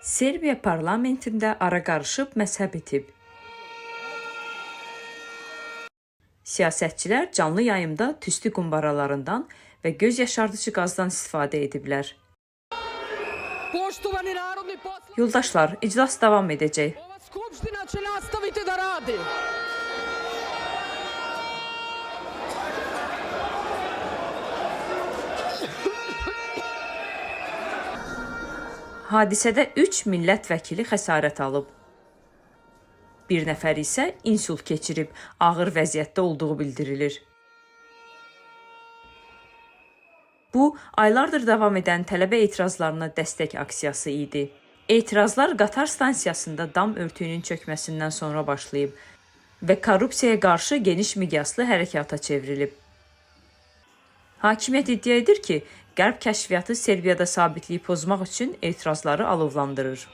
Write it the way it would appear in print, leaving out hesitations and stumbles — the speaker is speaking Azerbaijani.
Serbiya parlamentində ara qarışıb məzhəb itib. Siyasətçilər canlı yayımda tüstü qumbaralarından və göz yaşardıcı qazdan istifadə ediblər. Yoldaşlar, iclas davam edəcək. Hadisədə 3 millət vəkili xəsarət alıb. Bir nəfər isə insult keçirib, ağır vəziyyətdə olduğu bildirilir. Bu, aylardır davam edən tələbə etirazlarına dəstək aksiyası idi. Etirazlar qatar stansiyasında dam örtüyünün çökməsindən sonra başlayıb və korrupsiyaya qarşı geniş miqyaslı hərəkata çevrilib. Hakimiyyət iddia edir ki, Qərb kəşfiyyatı Serbiyada sabitliyi pozmaq üçün etirazları alovlandırır.